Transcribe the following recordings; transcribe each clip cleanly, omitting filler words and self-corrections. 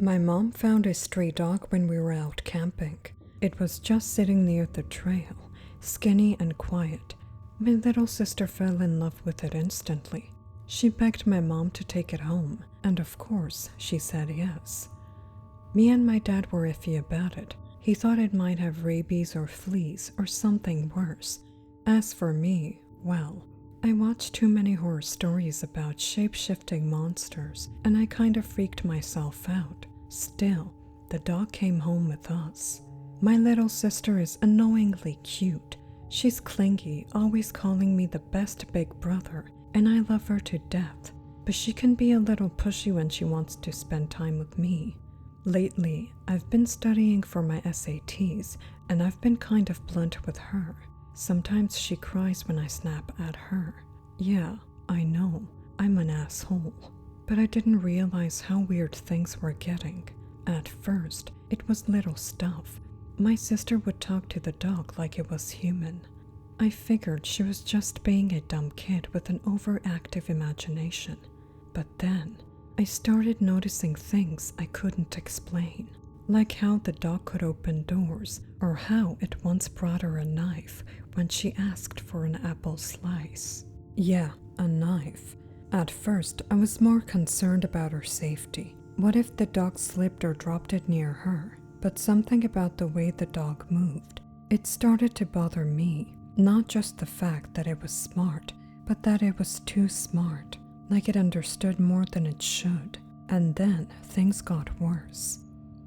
My mom found a stray dog when we were out camping. It was just sitting near the trail, skinny and quiet. My little sister fell in love with it instantly. She begged my mom to take it home, and of course, she said yes. Me and my dad were iffy about it. He thought it might have rabies or fleas or something worse. As for me, well, I watched too many horror stories about shape-shifting monsters, and I kind of freaked myself out. Still, the dog came home with us. My little sister is annoyingly cute. She's clingy, always calling me the best big brother, and I love her to death, but she can be a little pushy when she wants to spend time with me. Lately, I've been studying for my SATs, and I've been kind of blunt with her. Sometimes she cries when I snap at her. Yeah, I know, I'm an asshole. But I didn't realize how weird things were getting. At first, it was little stuff. My sister would talk to the dog like it was human. I figured she was just being a dumb kid with an overactive imagination. But then, I started noticing things I couldn't explain. Like how the dog could open doors, or how it once brought her a knife when she asked for an apple slice. Yeah, a knife. At first, I was more concerned about her safety. What if the dog slipped or dropped it near her? But something about the way the dog moved, it started to bother me. Not just the fact that it was smart, but that it was too smart, like it understood more than it should. And then things got worse.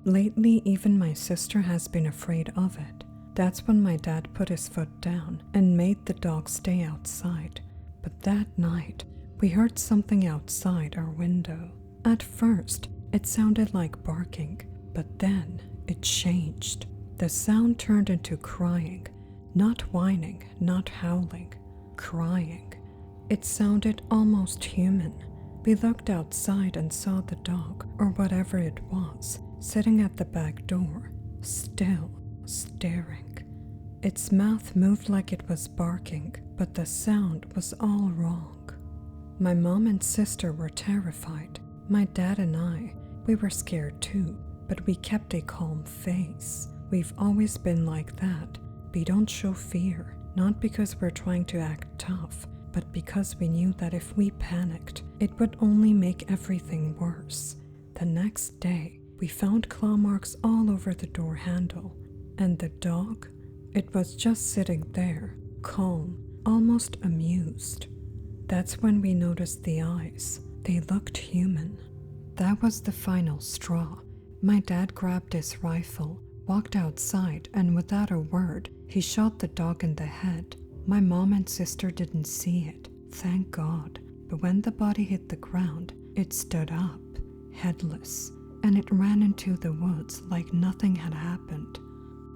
Lately, even my sister has been afraid of it. That's when my dad put his foot down and made the dog stay outside. But that night, we heard something outside our window. At first, it sounded like barking, but then it changed. The sound turned into crying, not whining, not howling, crying. It sounded almost human. We looked outside and saw the dog, or whatever it was, sitting at the back door, still staring. Its mouth moved like it was barking, but the sound was all wrong. My mom and sister were terrified. My dad and I, we were scared too, but we kept a calm face. We've always been like that. We don't show fear, not because we're trying to act tough, but because we knew that if we panicked, it would only make everything worse. The next day, we found claw marks all over the door handle, and the dog, it was just sitting there, calm, almost amused. That's when we noticed the eyes. They looked human. That was the final straw. My dad grabbed his rifle, walked outside, and without a word, he shot the dog in the head. My mom and sister didn't see it, thank God. But when the body hit the ground, it stood up, headless, and it ran into the woods like nothing had happened.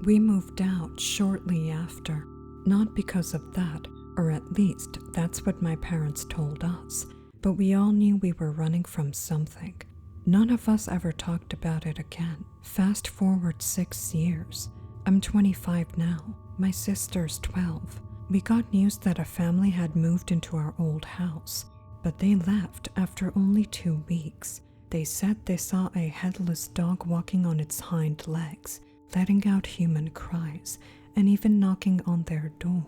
We moved out shortly after, not because of that, or at least that's what my parents told us, but we all knew we were running from something. None of us ever talked about it again. Fast forward 6 years. I'm 25 now. My sister's 12. We got news that a family had moved into our old house, but they left after only 2 weeks. They said they saw a headless dog walking on its hind legs, letting out human cries, and even knocking on their door.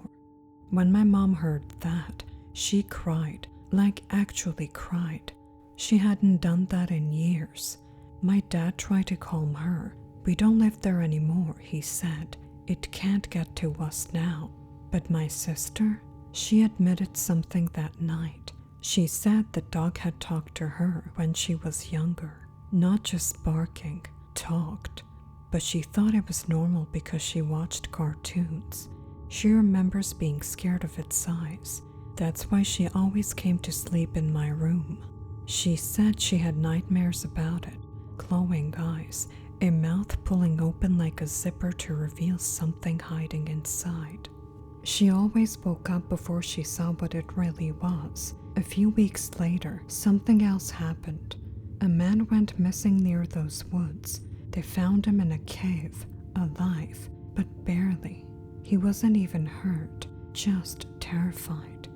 When my mom heard that, she cried, like actually cried. She hadn't done that in years. My dad tried to calm her. We don't live there anymore, he said. It can't get to us now. But my sister, she admitted something that night. She said the dog had talked to her when she was younger. Not just barking, talked. But she thought it was normal because she watched cartoons. She remembers being scared of its size. That's why she always came to sleep in my room. She said she had nightmares about it, glowing eyes, a mouth pulling open like a zipper to reveal something hiding inside. She always woke up before she saw what it really was. A few weeks later, something else happened. A man went missing near those woods. They found him in a cave, alive, but barely. He wasn't even hurt, just terrified.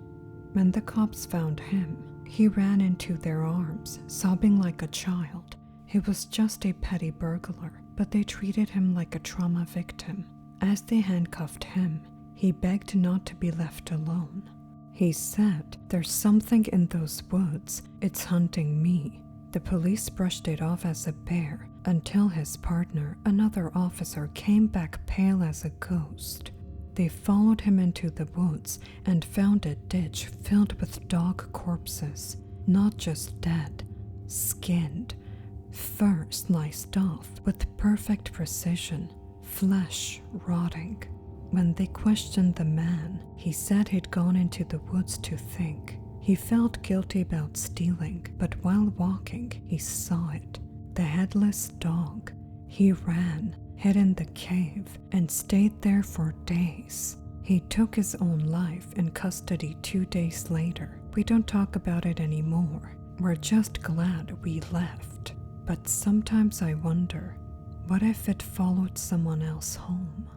When the cops found him, he ran into their arms, sobbing like a child. He was just a petty burglar, but they treated him like a trauma victim. As they handcuffed him, he begged not to be left alone. He said, "There's something in those woods. It's hunting me." The police brushed it off as a bear until his partner, another officer, came back pale as a ghost. They followed him into the woods and found a ditch filled with dog corpses, not just dead, skinned, fur sliced off with perfect precision, flesh rotting. When they questioned the man, he said he'd gone into the woods to think. He felt guilty about stealing, but while walking, he saw it. The headless dog. He ran, hid in the cave, and stayed there for days. He took his own life in custody 2 days later. We don't talk about it anymore. We're just glad we left. But sometimes I wonder, what if it followed someone else home?